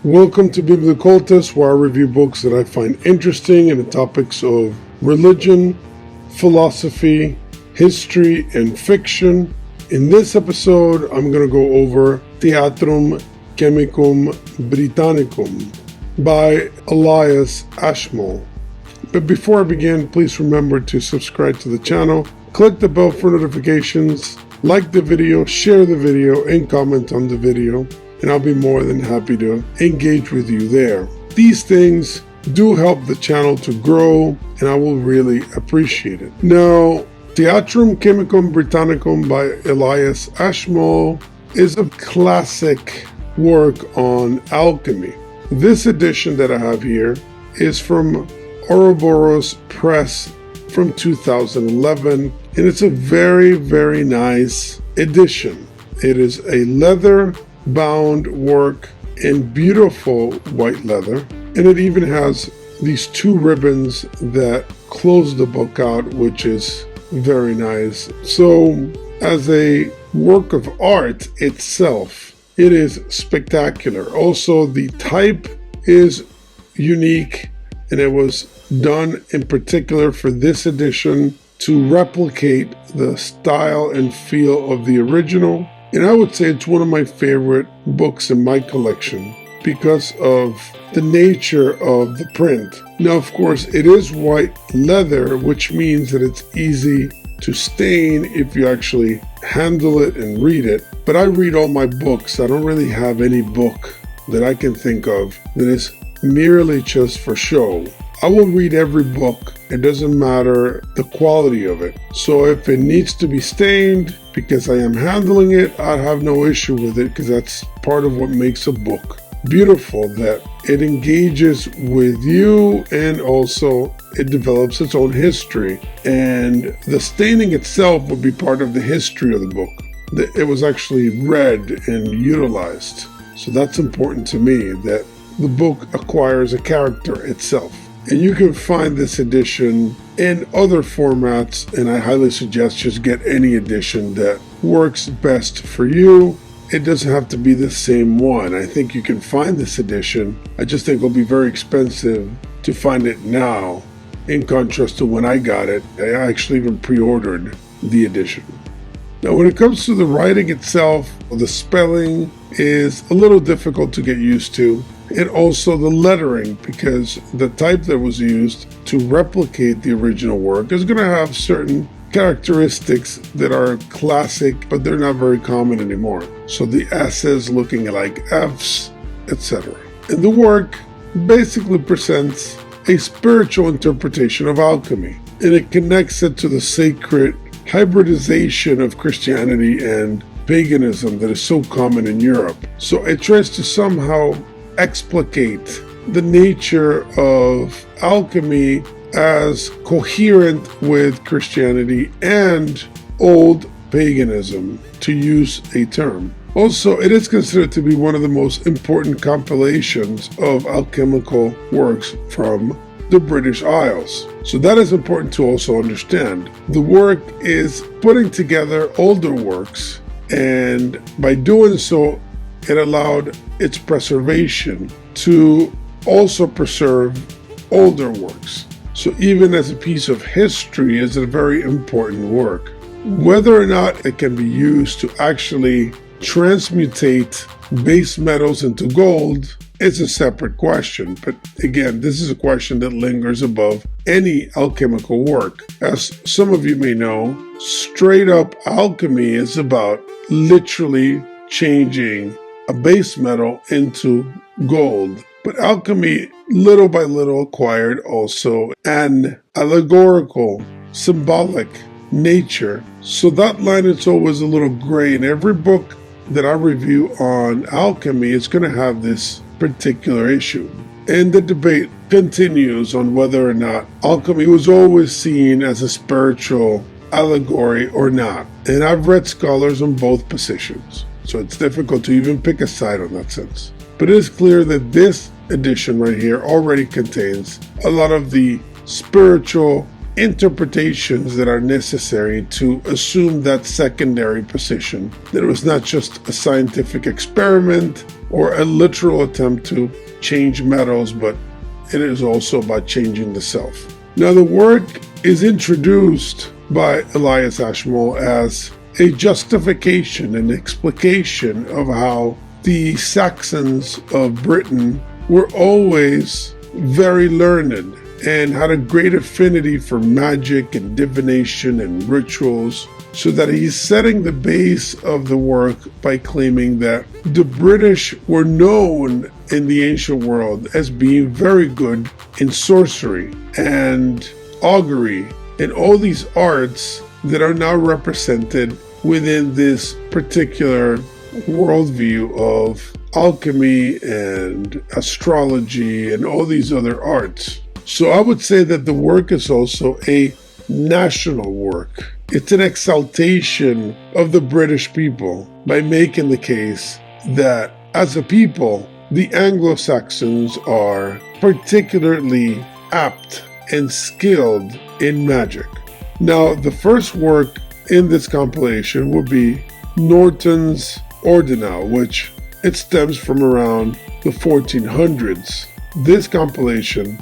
Welcome to Biblical Cultists, where I review books that I find interesting in the topics of religion, philosophy, history, and fiction. In this episode, I'm going to go over Theatrum, Chemicum, Britannicum by Elias Ashmole. But before I begin, please remember to subscribe to the channel, click the bell for notifications, like the video, share the video, and comment on the video, and I'll be more than happy to engage with you there. These things do help the channel to grow, and I will really appreciate it. Now, Theatrum, Chemicum, Britannicum by Elias Ashmole is a classic work on alchemy. This edition that I have here is from Ouroboros Press from 2011, and it's a very, very nice edition. It is a leather-bound work in beautiful white leather, and it even has these two ribbons that close the book out, which is very nice. So, as a work of art itself, it is spectacular. Also, the type is unique, and it was done in particular for this edition to replicate the style and feel of the original. And I would say it's one of my favorite books in my collection because of the nature of the print. Now, of course, it is white leather, which means that it's easy to stain if you actually handle it and read it. But I read all my books. I don't really have any book that I can think of that is merely just for show. I will read every book. It doesn't matter the quality of it. So if it needs to be stained because I am handling it, I have no issue with it, because that's part of what makes a book beautiful, that it engages with you and also it develops its own history. And the staining itself would be part of the history of the book. It was actually read and utilized. So that's important to me, that the book acquires a character itself. And you can find this edition in other formats, and I highly suggest just get any edition that works best for you. It doesn't have to be the same one. I think you can find this edition. I just think it'll be very expensive to find it now, in contrast to when I got it. I actually even pre-ordered the edition. Now, when it comes to the writing itself, the spelling is a little difficult to get used to. And also the lettering, because the type that was used to replicate the original work is going to have certain characteristics that are classic, but they're not very common anymore. So the S's looking like F's, etc. And the work basically presents a spiritual interpretation of alchemy, and it connects it to the sacred hybridization of Christianity and paganism that is so common in Europe. So it tries to somehow explicate the nature of alchemy as coherent with Christianity and old paganism, to use a term. Also, it is considered to be one of the most important compilations of alchemical works from the British Isles. So that is important to also understand. The work is putting together older works, and by doing so, it allowed its preservation to also preserve older works. So even as a piece of history, it's a very important work. Whether or not it can be used to actually transmutate base metals into gold is a separate question. But again, this is a question that lingers above any alchemical work. As some of you may know, straight up alchemy is about literally changing a base metal into gold. But alchemy, little by little, acquired also an allegorical, symbolic nature. So that line is always a little gray. In every book that I review on alchemy, it's going to have this particular issue. And the debate continues on whether or not alchemy was always seen as a spiritual allegory or not. And I've read scholars on both positions, so it's difficult to even pick a side on that sense. But it is clear that this edition right here already contains a lot of the spiritual interpretations that are necessary to assume that secondary position, that it was not just a scientific experiment or a literal attempt to change metals, but it is also about changing the self. Now, the work is introduced by Elias Ashmole as a justification and explication of how the Saxons of Britain were always very learned and had a great affinity for magic and divination and rituals, so that he's setting the base of the work by claiming that the British were known in the ancient world as being very good in sorcery and augury and all these arts that are now represented within this particular worldview of alchemy and astrology and all these other arts. So I would say that the work is also a national work. It's an exaltation of the British people by making the case that as a people, the Anglo-Saxons are particularly apt and skilled in magic. Now, the first work in this compilation would be Norton's Ordinall, which it stems from around the 1400s. This compilation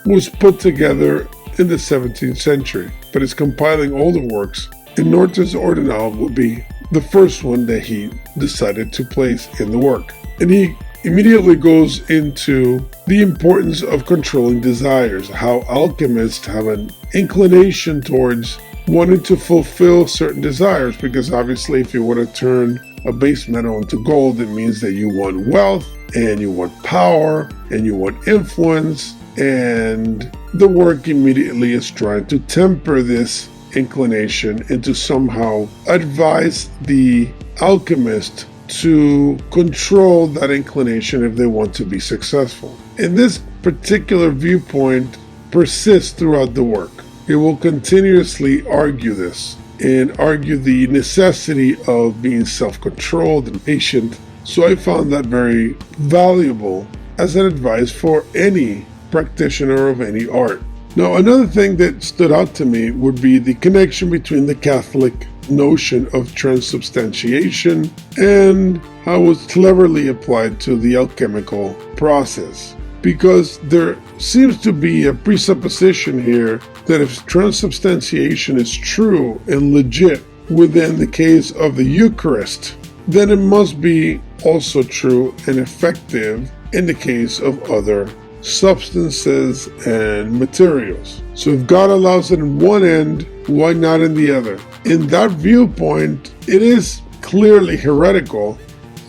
was put together in the 17th century, but it's compiling all the works, and Norton's Ordinall would be the first one that he decided to place in the work. And he immediately goes into the importance of controlling desires, how alchemists have an inclination towards wanting to fulfill certain desires, because obviously if you want to turn a base metal into gold, it means that you want wealth and you want power and you want influence, and the work immediately is trying to temper this inclination and to somehow advise the alchemist to control that inclination if they want to be successful. And this particular viewpoint persists throughout the work. It will continuously argue this and argue the necessity of being self-controlled and patient. So I found that very valuable as an advice for any practitioner of any art. Now, another thing that stood out to me would be the connection between the Catholic notion of transubstantiation and how it was cleverly applied to the alchemical process. Because there seems to be a presupposition here that if transubstantiation is true and legit within the case of the Eucharist, then it must be also true and effective in the case of other substances and materials. So if God allows it in one end, why not in the other? In that viewpoint, it is clearly heretical,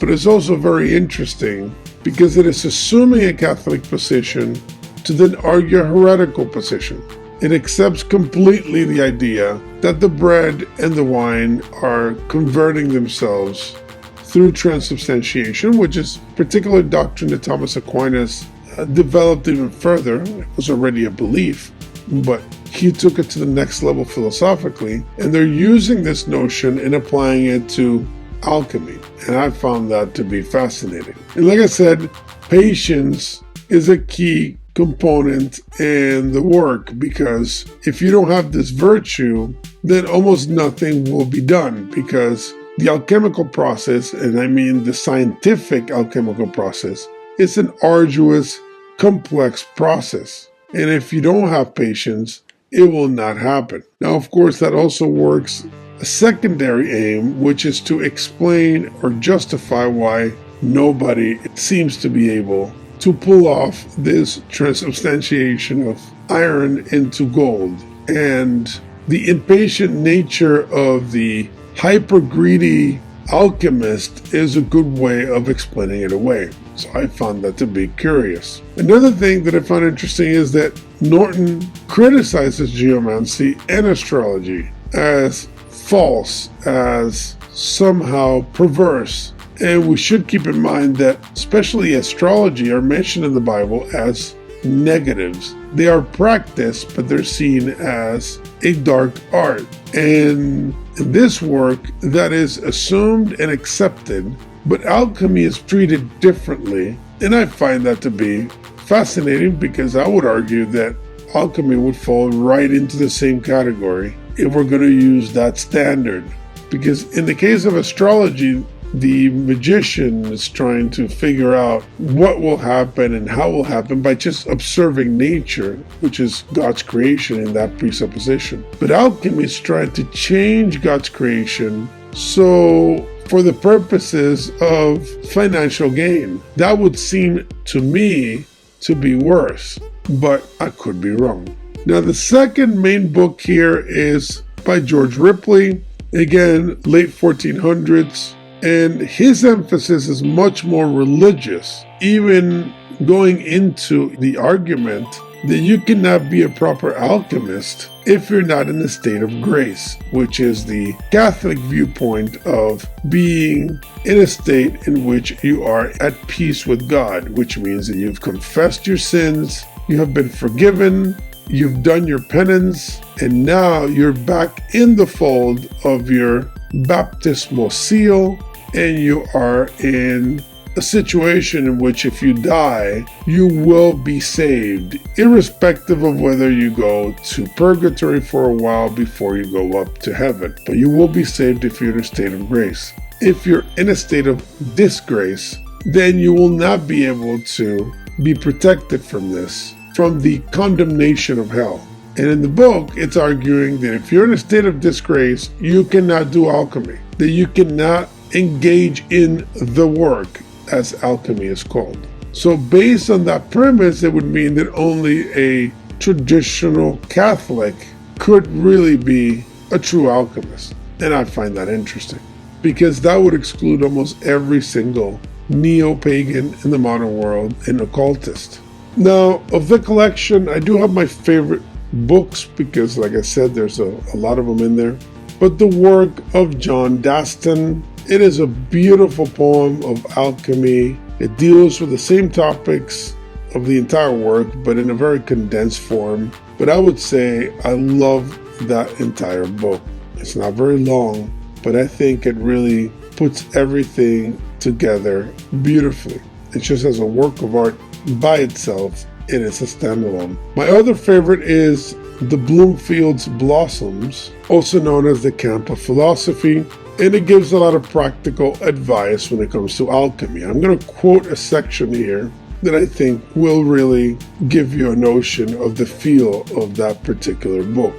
but it's also very interesting because it is assuming a Catholic position to then argue a heretical position. It accepts completely the idea that the bread and the wine are converting themselves through transubstantiation, which is a particular doctrine that Thomas Aquinas developed even further. It was already a belief, but he took it to the next level philosophically, and they're using this notion and applying it to alchemy, and I found that to be fascinating. And like I said, patience is a key component in the work, because if you don't have this virtue, then almost nothing will be done, because the alchemical process, and I mean the scientific alchemical process, is an arduous, complex process. And if you don't have patience, it will not happen. Now, of course, that also works a secondary aim, which is to explain or justify why nobody seems to be able to pull off this transubstantiation of iron into gold. And the impatient nature of the hyper-greedy alchemist is a good way of explaining it away. So I found that to be curious. Another thing that I found interesting is that Norton criticizes geomancy and astrology as false, as somehow perverse. And we should keep in mind that especially astrology are mentioned in the Bible as negatives. They are practiced, but they're seen as a dark art. And in this work, that is assumed and accepted, but alchemy is treated differently. And I find that to be fascinating, because I would argue that alchemy would fall right into the same category if we're going to use that standard. Because in the case of astrology, the magician is trying to figure out what will happen and how it will happen by just observing nature, which is God's creation in that presupposition. But alchemy is trying to change God's creation so for the purposes of financial gain. That would seem to me to be worse, but I could be wrong. Now, the second main book here is by George Ripley, again, late 1400s, and his emphasis is much more religious, even going into the argument that you cannot be a proper alchemist if you're not in a state of grace, which is the Catholic viewpoint of being in a state in which you are at peace with God, which means that you've confessed your sins, you have been forgiven, you've done your penance, and now you're back in the fold of your baptismal seal, and you are in a situation in which if you die, you will be saved, irrespective of whether you go to purgatory for a while before you go up to heaven. But you will be saved if you're in a state of grace. If you're in a state of disgrace, then you will not be able to be protected from this, from the condemnation of hell. And in the book, it's arguing that if you're in a state of disgrace, you cannot do alchemy, that you cannot engage in the work, as alchemy is called. So based on that premise, it would mean that only a traditional Catholic could really be a true alchemist. And I find that interesting, because that would exclude almost every single neo-pagan in the modern world and occultist. Now, of the collection, I do have my favorite books, because like I said, there's a lot of them in there. But the work of John Daston, it is a beautiful poem of alchemy. It deals with the same topics of the entire work, but in a very condensed form. But I would say I love that entire book. It's not very long, but I think it really puts everything together beautifully. It's just as a work of art by itself, and it's a standalone. My other favorite is The Bloomfield's Blossoms, also known as the Camp of Philosophy, and it gives a lot of practical advice when it comes to alchemy. I'm going to quote a section here that I think will really give you a notion of the feel of that particular book.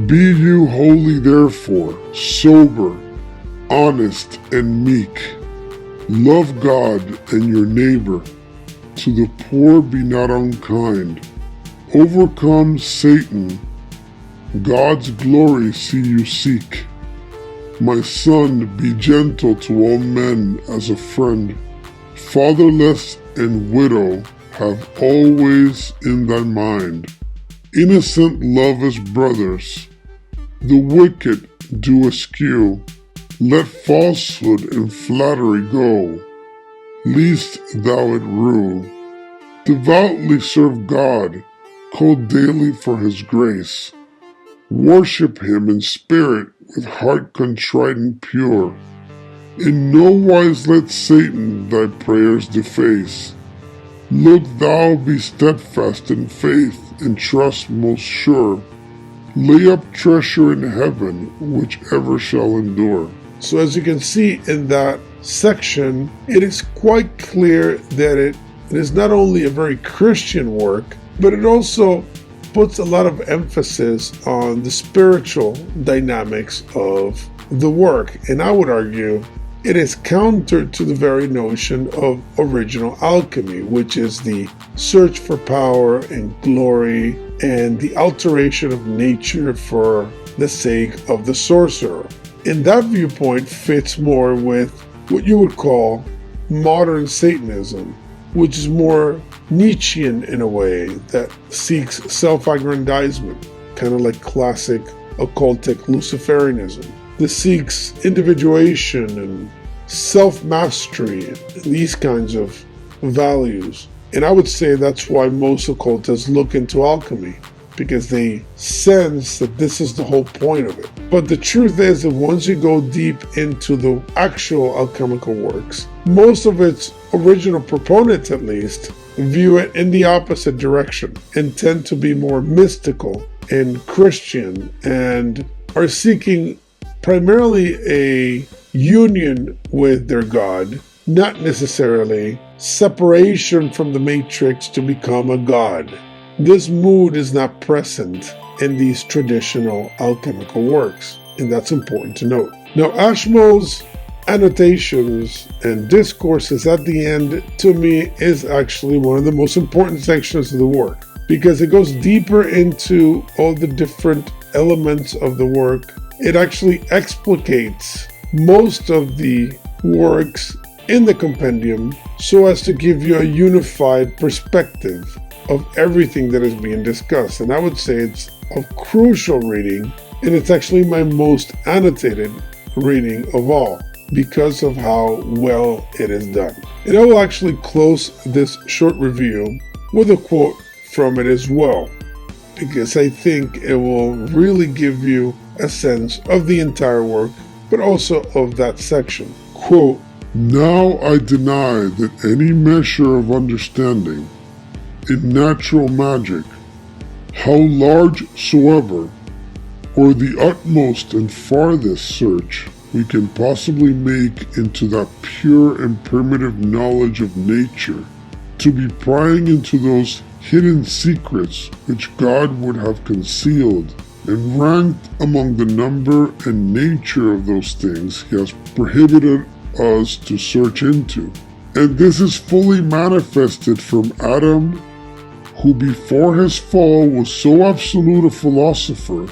Be you holy therefore, sober, honest, and meek. Love God and your neighbor. To the poor be not unkind. Overcome Satan. God's glory see you seek. My son, be gentle to all men as a friend. Fatherless and widow have always in thy mind. Innocent love as brothers. The wicked do eschew. Let falsehood and flattery go, lest thou it rue. Devoutly serve God, call daily for his grace. Worship him in spirit with heart contrite and pure. In no wise let Satan thy prayers deface. Look thou be steadfast in faith and trust most sure. Lay up treasure in heaven, which ever shall endure. So as you can see in that section, it is quite clear that it is not only a very Christian work, but it also puts a lot of emphasis on the spiritual dynamics of the work. And I would argue it is counter to the very notion of original alchemy, which is the search for power and glory and the alteration of nature for the sake of the sorcerer. And that viewpoint fits more with what you would call modern Satanism, which is more Nietzschean in a way, that seeks self-aggrandizement, kind of like classic occultic Luciferianism. This seeks individuation and self-mastery, and these kinds of values. And I would say that's why most occultists look into alchemy, because they sense that this is the whole point of it. But the truth is that once you go deep into the actual alchemical works, most of its original proponents at least view it in the opposite direction and tend to be more mystical and Christian and are seeking primarily a union with their God, not necessarily separation from the matrix to become a god. This mood is not present in these traditional alchemical works, and that's important to note. Now, Ashmole's annotations and discourses at the end, to me, is actually one of the most important sections of the work, because it goes deeper into all the different elements of the work. It actually explicates most of the works in the compendium so as to give you a unified perspective of everything that is being discussed. And I would say it's a crucial reading, and it's actually my most annotated reading of all because of how well it is done. And I will actually close this short review with a quote from it as well, because I think it will really give you a sense of the entire work, but also of that section. Quote, "Now I deny that any measure of understanding in natural magic, how large soever, or the utmost and farthest search we can possibly make into that pure and primitive knowledge of nature, to be prying into those hidden secrets which God would have concealed, and ranked among the number and nature of those things he has prohibited us to search into. And this is fully manifested from Adam, who before his fall was so absolute a philosopher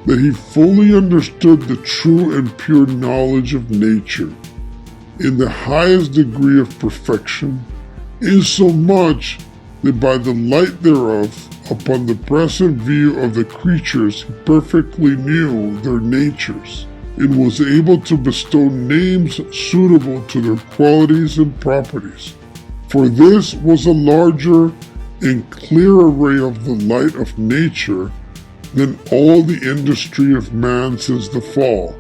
that he fully understood the true and pure knowledge of nature in the highest degree of perfection, insomuch that by the light thereof, upon the present view of the creatures, he perfectly knew their natures, and was able to bestow names suitable to their qualities and properties. For this was a larger and clear array of the light of nature than all the industry of man since the fall."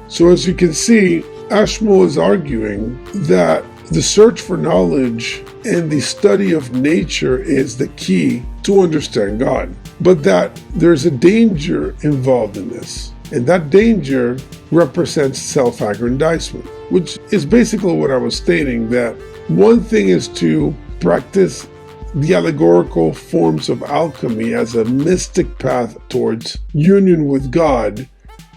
So as you can see, Ashmole is arguing that the search for knowledge and the study of nature is the key to understand God, but that there's a danger involved in this. And that danger represents self-aggrandizement, which is basically what I was stating, that one thing is to practice the allegorical forms of alchemy as a mystic path towards union with God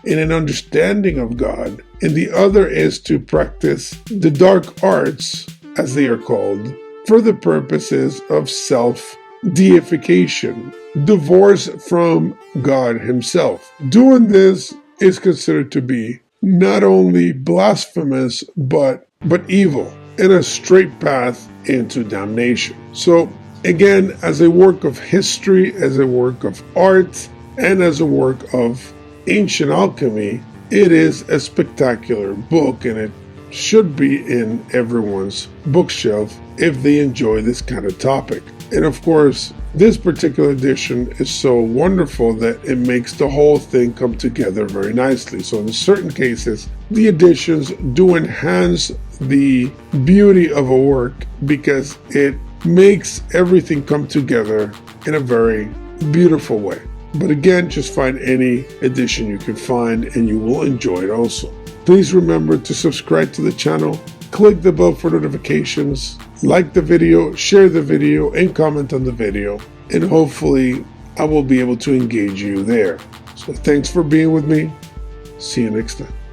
and an understanding of God, and the other is to practice the dark arts, as they are called, for the purposes of self-deification, divorce from God himself. Doing this is considered to be not only blasphemous, but evil, and a straight path into damnation. So again, as a work of history, as a work of art, and as a work of ancient alchemy, it is a spectacular book, and it should be in everyone's bookshelf if they enjoy this kind of topic. And of course, this particular edition is so wonderful that it makes the whole thing come together very nicely. So in certain cases, the editions do enhance the beauty of a work because it makes everything come together in a very beautiful way. But again, just find any edition you can find and you will enjoy it also. Please remember to subscribe to the channel, click the bell for notifications, like the video, share the video, and comment on the video. And hopefully I will be able to engage you there. So thanks for being with me. See you next time.